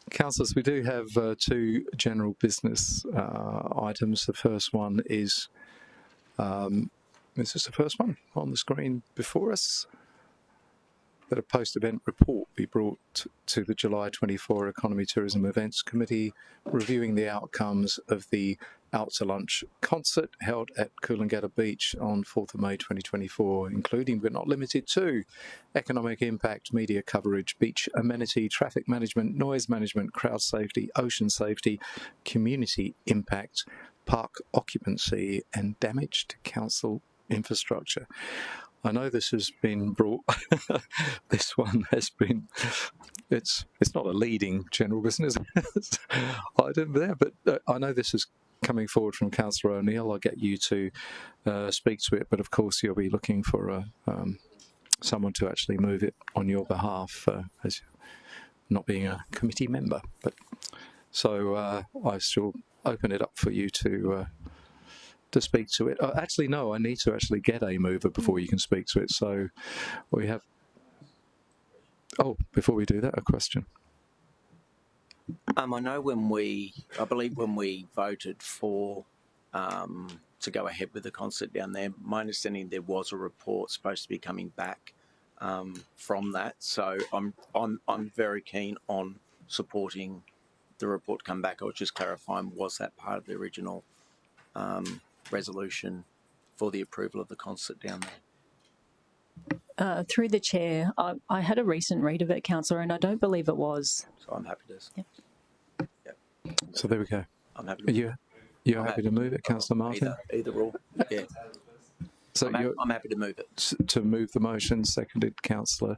Councillors, we do have two general business items. The first one is this the first one on the screen before us? That a post-event report be brought to the July 24 Economy, Tourism Events Committee, reviewing the outcomes of the Out to Lunch concert held at Coolangatta Beach on 4th of May 2024, including but not limited to economic impact, media coverage, beach amenity, traffic management, noise management, crowd safety, ocean safety, community impact, park occupancy and damage to council infrastructure. I know this has been brought, this one has been, it's not a leading general business item there, but I know this is coming forward from Councillor O'Neill. I'll get you to speak to it, but of course you'll be looking for someone to actually move it on your behalf as not being a committee member. But so I still open it up for you to speak to it. Actually, no, I need to actually get a mover before you can speak to it. So we have... Oh, before we do that, a question. I know I believe when we voted for to go ahead with the concert down there, my understanding there was a report supposed to be coming back from that. So I'm very keen on supporting the report to come back. I was just clarifying, was that part of the original resolution for the approval of the concert down there? Through the chair, I had a recent read of it, Councillor, and I don't believe it was. So I'm happy to. Yep. So there we go. I'm happy to. You're happy to move it, Councillor Martin? Either or. Yeah. So I'm happy to move it. To move the motion, seconded Councillor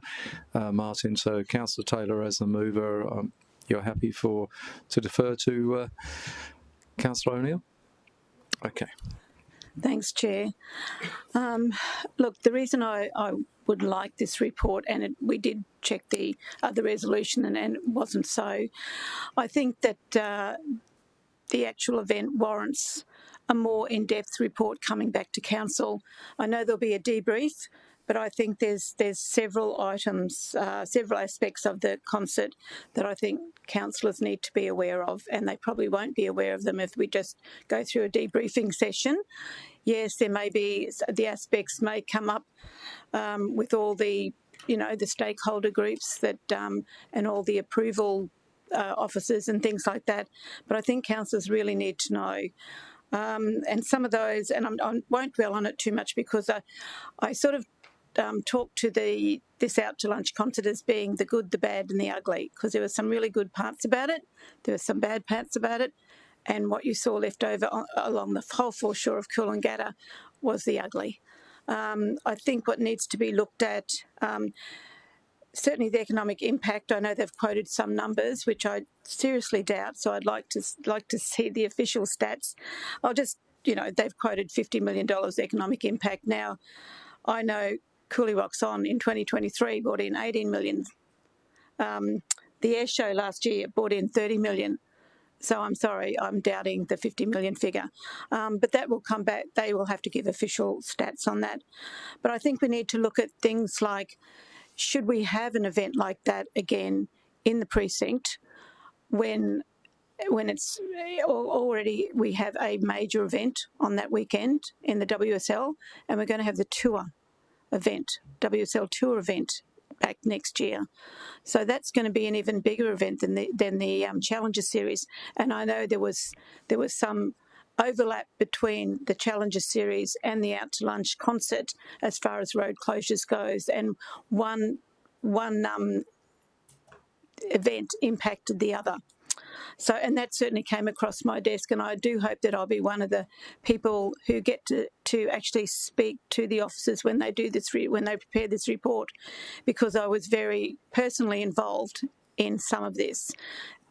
Martin. So Councillor Taylor as the mover, you're happy to defer to Councillor O'Neill? Okay. Thanks, Chair. Look, the reason I would like this report, and we did check the resolution and it wasn't so, I think that the actual event warrants a more in-depth report coming back to Council. I know there'll be a debrief, but I think there's several items, several aspects of the concert that I think councillors need to be aware of, and they probably won't be aware of them if we just go through a debriefing session. Yes, there may be, the aspects may come up with all the, the stakeholder groups that and all the approval officers and things like that, but I think councillors really need to know. And some of those, and I won't dwell on it too much because I sort of talked to this Out to Lunch concert as being the good, the bad and the ugly, because there were some really good parts about it, there were some bad parts about it, and what you saw left over along the whole foreshore of Coolangatta, was the ugly. I think what needs to be looked at, certainly the economic impact. I know they've quoted some numbers, which I seriously doubt. So I'd like to see the official stats. I'll just, they've quoted $50 million economic impact. Now, I know Cooley Rocks On in 2023 brought in 18 million. The air show last year brought in 30 million. So I'm sorry, I'm doubting the 50 million figure. But that will come back. They will have to give official stats on that. But I think we need to look at things like, should we have an event like that again in the precinct when it's already, we have a major event on that weekend in the WSL, and we're going to have the tour event, WSL tour event, back next year. So that's going to be an even bigger event than the Challenger Series. And I know there was some overlap between the Challenger Series and the Out to Lunch concert as far as road closures goes, and one event impacted the other. So, and that certainly came across my desk, and I do hope that I'll be one of the people who get to actually speak to the officers when they do this, when they prepare this report, because I was very personally involved in some of this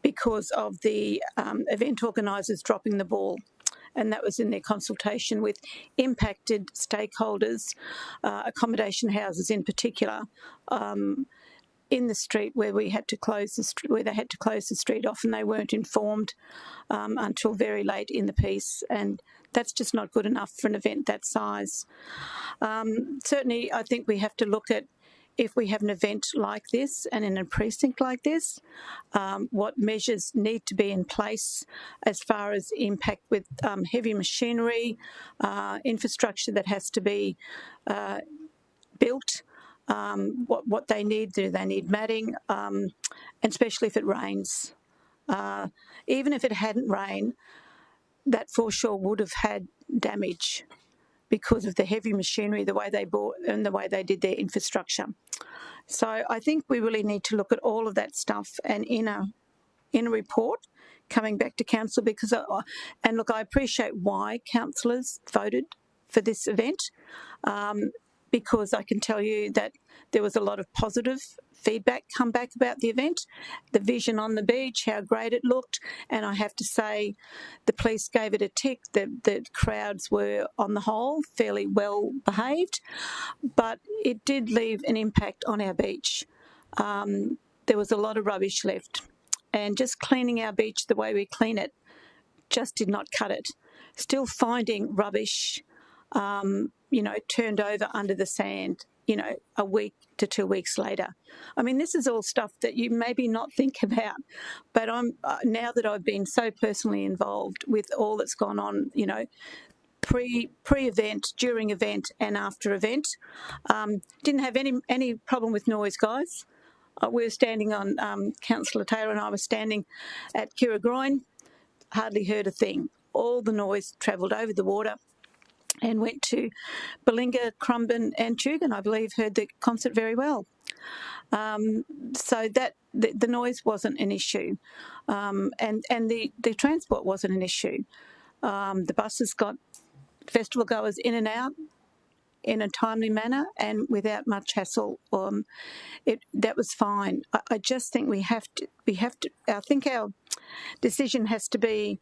because of the event organisers dropping the ball. And that was in their consultation with impacted stakeholders, accommodation houses in particular, in the street where we had to close where they had to close the street off, and they weren't informed until very late in the piece, and that's just not good enough for an event that size. Certainly, I think we have to look at, if we have an event like this and in a precinct like this, what measures need to be in place as far as impact with heavy machinery, infrastructure that has to be built. What they need, do they need matting, and especially if it rains. Even if it hadn't rained, that foreshore would have had damage because of the heavy machinery, the way they bought and the way they did their infrastructure. So I think we really need to look at all of that stuff, and in a report coming back to council, because and look, I appreciate why councillors voted for this event. Because I can tell you that there was a lot of positive feedback come back about the event, the vision on the beach, how great it looked, and I have to say the police gave it a tick. The crowds were, on the whole, fairly well behaved, but it did leave an impact on our beach. There was a lot of rubbish left, and just cleaning our beach the way we clean it just did not cut it. Still finding rubbish turned over under the sand, a week to 2 weeks later. I mean, this is all stuff that you maybe not think about, but now that I've been so personally involved with all that's gone on, pre-event, during event and after event, didn't have any problem with noise, guys. We were standing on, Councillor Taylor and I were standing at Kirragroin, hardly heard a thing. All the noise travelled over the water and went to Balinga, Currumbin and Tugun, I believe, heard the concert very well. So that the noise wasn't an issue, and the transport wasn't an issue. The buses got festival goers in and out in a timely manner and without much hassle. That was fine. I just think we have to. I think our decision has to be: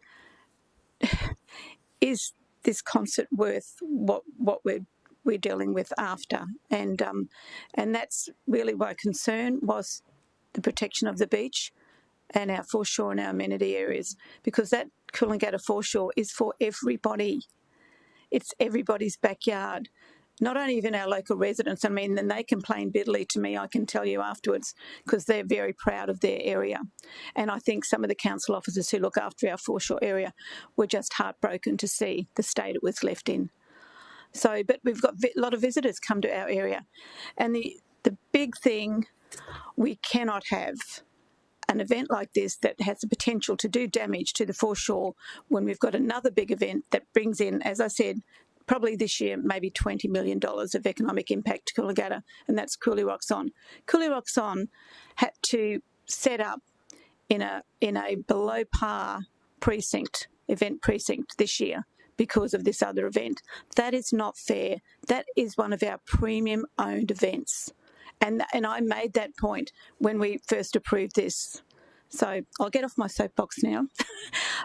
is this concert worth what we're dealing with after? And that's really my concern, was the protection of the beach and our foreshore and our amenity areas, because that Coolangatta foreshore is for everybody. It's everybody's backyard, not only even our local residents. I mean, then they complain bitterly to me, I can tell you afterwards, because they're very proud of their area. And I think some of the council officers who look after our foreshore area were just heartbroken to see the state it was left in. So, but we've got a lot of visitors come to our area. And the big thing, we cannot have an event like this that has the potential to do damage to the foreshore when we've got another big event that brings in, as I said, probably this year, maybe $20 million of economic impact to Coolangatta, and that's Cooley Rocks On. Cooley Rocks On had to set up in a below par event precinct this year because of this other event. That is not fair. That is one of our premium owned events. And I made that point when we first approved this. So I'll get off my soapbox now.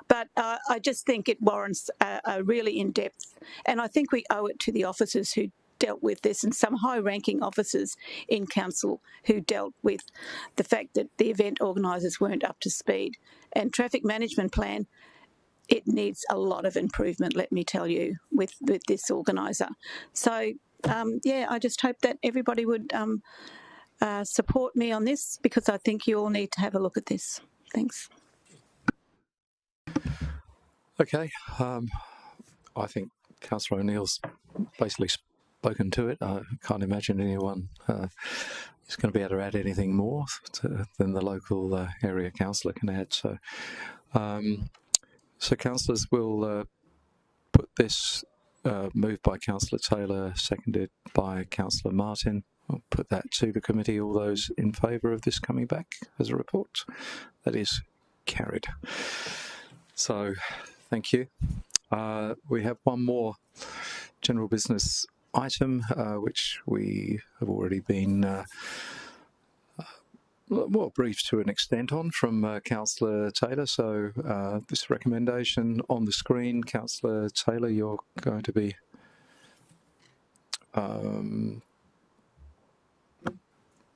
But I just think it warrants a really in-depth, and I think we owe it to the officers who dealt with this and some high-ranking officers in council who dealt with the fact that the event organisers weren't up to speed. And traffic management plan, it needs a lot of improvement, let me tell you, with this organiser. So, yeah, I just hope that everybody would support me on this, because I think you all need to have a look at this. Thanks. Okay. I think Councillor O'Neill's basically spoken to it. I can't imagine anyone is going to be able to add anything more than the local area councillor can add. So, so councillors will put this moved by Councillor Taylor, seconded by Councillor Martin. I'll put that to the committee. All those in favour of this coming back as a report? That is carried. So, thank you. We have one more general business item, which we have already been well briefed to an extent on from Councillor Taylor. So this recommendation on the screen, Councillor Taylor, you're going to be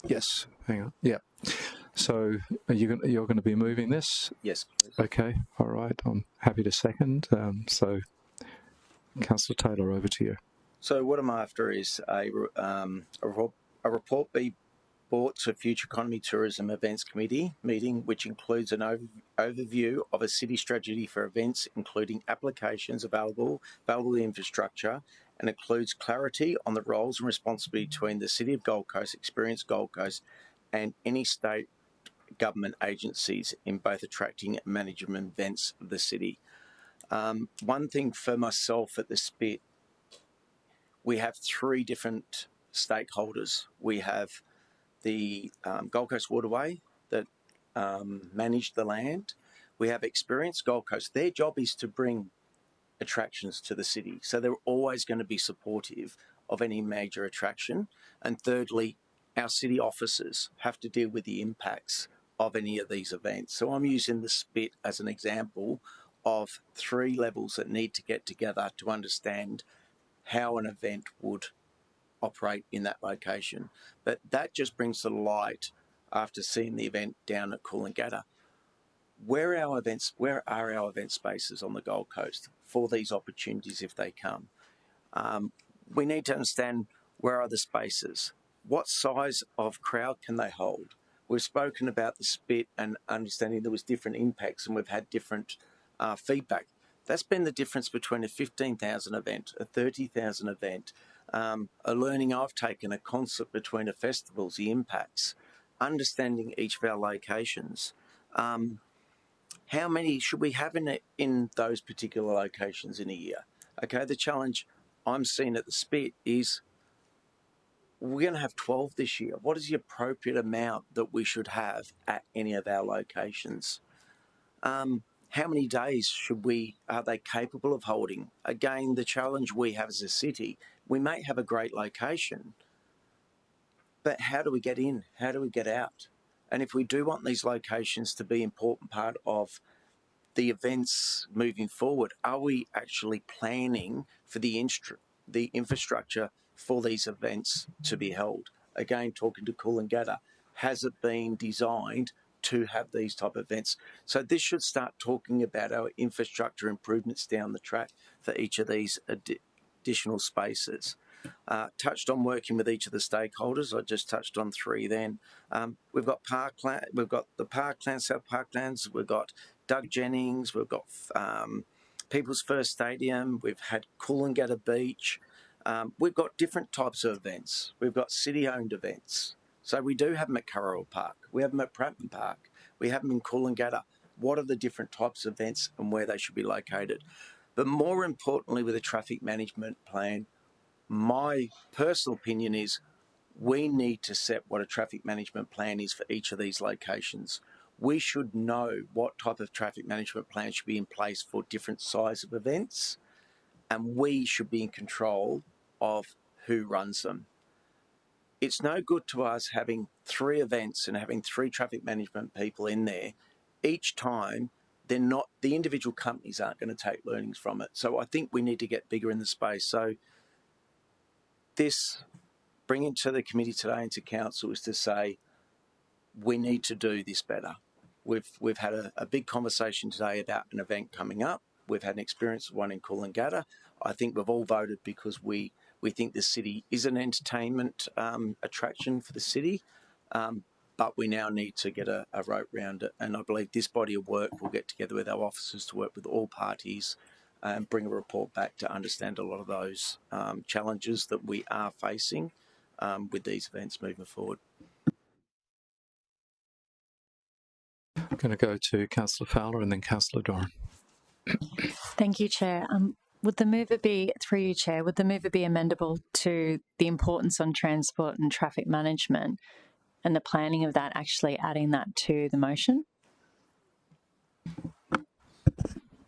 yes, hang on, yeah. So you're going to be moving this? Yes, please. Okay, all right. I'm happy to second. So, Councillor Taylor, over to you. So what I'm after is a report be brought to Future Economy Tourism Events Committee meeting, which includes an overview of a city strategy for events, including applications, available infrastructure, and includes clarity on the roles and responsibility between the City of Gold Coast, Experience Gold Coast, and any state government agencies in both attracting and managing events of the city. One thing for myself at the SPIT, we have three different stakeholders. We have the Gold Coast Waterway that manage the land. We have Experience Gold Coast. Their job is to bring attractions to the city. So they're always going to be supportive of any major attraction. And thirdly, our city officers have to deal with the impacts of any of these events. So I'm using the SPIT as an example of three levels that need to get together to understand how an event would operate in that location. But that just brings to light, after seeing the event down at Coolangatta, where are our event spaces on the Gold Coast for these opportunities if they come? We need to understand where are the spaces, what size of crowd can they hold. We've spoken about the SPIT and understanding there was different impacts, and we've had different feedback. That's been the difference between a 15,000 event, a 30,000 event, a learning I've taken, a concert between a festivals, the impacts, understanding each of our locations. How many should we have in those particular locations in a year? Okay, the challenge I'm seeing at the SPIT is we're going to have 12 this year. What is the appropriate amount that we should have at any of our locations? How many days are they capable of holding? Again, the challenge we have as a city, we may have a great location, but how do we get in? How do we get out? And if we do want these locations to be an important part of the events moving forward, are we actually planning for the infrastructure for these events to be held? Again, talking to Coolangatta, has it been designed to have these type of events? So this should start talking about our infrastructure improvements down the track for each of these additional spaces. Touched on working with each of the stakeholders. I just touched on three then. We've got Parkland, we've got the Parklands, South Parklands, we've got Doug Jennings, we've got People's First Stadium, we've had Coolangatta Beach. We've got different types of events. We've got city-owned events. So we do have them at Currawong Park. We have them at Pratton Park. We have them in Coolangatta. What are the different types of events and where they should be located? But more importantly, with a traffic management plan, my personal opinion is we need to set what a traffic management plan is for each of these locations. We should know what type of traffic management plan should be in place for different size of events. and we should be in control of who runs them. It's no good to us having 3 events and having 3 traffic management people in there. Each time, they're not, the individual companies aren't going to take learnings from it. So I think we need to get bigger in the space. So this, bringing to the committee today and to council, is to say we need to do this better. We've had a big conversation today about an event coming up. We've had an experience of one in Coolangatta. I think we've all voted because we think the city is an entertainment attraction for the city, but we now need to get a rope round it. And I believe this body of work will get together with our officers to work with all parties and bring a report back to understand a lot of those challenges that we are facing with these events moving forward. I'm going to go to Councillor Fowler and then Councillor Doran. Thank you, Chair. Would the mover be, through you, Chair, would the mover be amendable to the importance on transport and traffic management and the planning of that, actually adding that to the motion?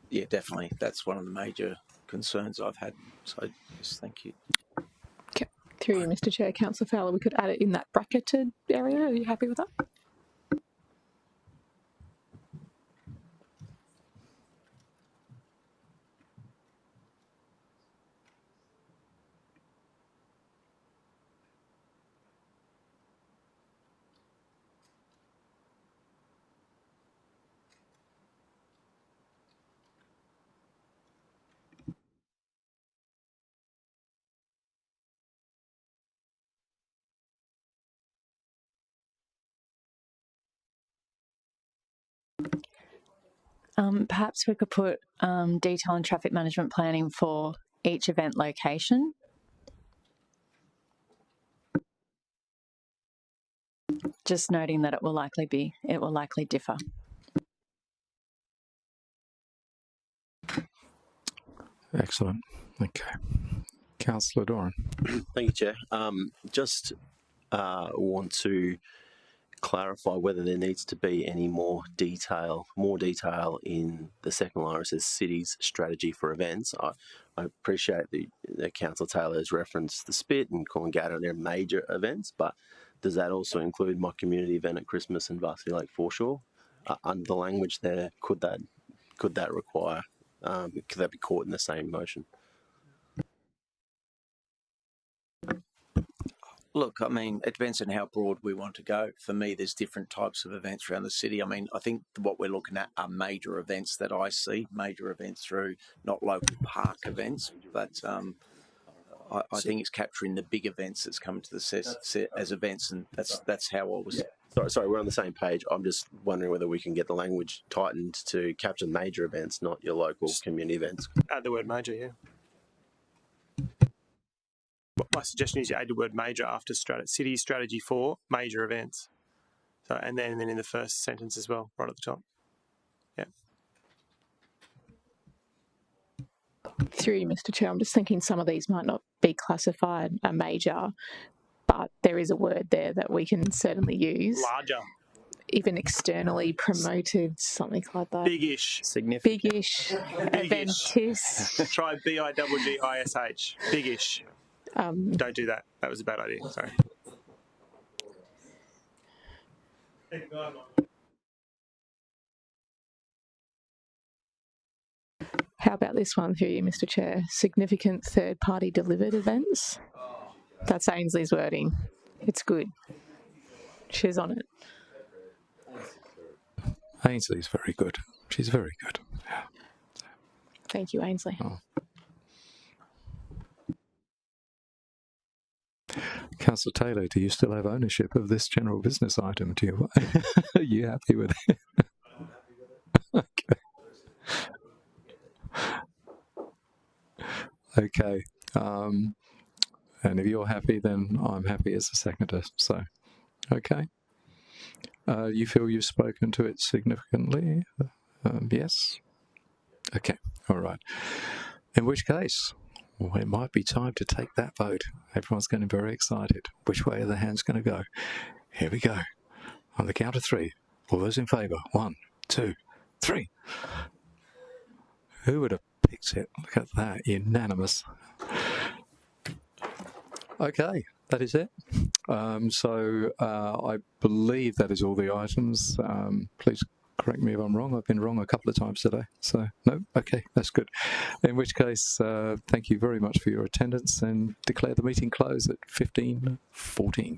Yeah, definitely. That's one of the major concerns I've had. So, yes, thank you. Okay. Through you, Mr. Chair, Councillor Fowler, we could add it in that bracketed area. Are you happy with that? Perhaps we could put detail and traffic management planning for each event location. Just noting that it will likely differ. Excellent. Okay. Councillor Doran. Thank you, Chair. Just want to clarify whether there needs to be any more detail in the second line. It says city's strategy for events. I appreciate that Councillor Taylor has referenced the Spit and Coolangatta and their major events, but does that also include my community event at Christmas and Varsity Lake Foreshore? Under the language there, could that require? Could that be caught in the same motion? Look, I mean, it depends on how broad we want to go. For me, there's different types of events around the city. I mean, I think what we're looking at are major events that I see, major events through not local park events, but I think it's capturing the big events that's coming to the set as events, and that's how I was. Yeah. Sorry, we're on the same page. I'm just wondering whether we can get the language tightened to capture major events, not your local community events. Add the word major, yeah. My suggestion is you add the word major after city strategy for major events. So, and then in the first sentence as well, right at the top. Yeah. Through you, Mr. Chair, I'm just thinking some of these might not be classified a major, but there is a word there that we can certainly use. Larger. Even externally promoted, something like that. Big-ish. Significant. Big-ish. Eventish. Try B-I-G-G-I-S-H. Big-ish. Don't do that. That was a bad idea. Sorry. How about this one through you, Mr. Chair? Significant third-party delivered events. That's Ainsley's wording. It's good. She's on it. Ainsley's very good. She's very good. Yeah. Thank you, Ainsley. Oh. Councillor Taylor, do you still have ownership of this general business item? Are you happy with it? Okay. Okay. And if you're happy, then I'm happy as a seconder. So, okay. You feel you've spoken to it significantly? Yes? Okay. All right. In which case, well, it might be time to take that vote. Everyone's getting very excited. Which way are the hands going to go? Here we go. On the count of 3. All those in favour? 1, 2, 3. Who would have picked predicts it. Look at that, unanimous. Okay, that is it. So I believe that is all the items. Please correct me if I'm wrong. I've been wrong a couple of times today. So, no? Okay, that's good. In which case, thank you very much for your attendance and declare the meeting closed at 15:14.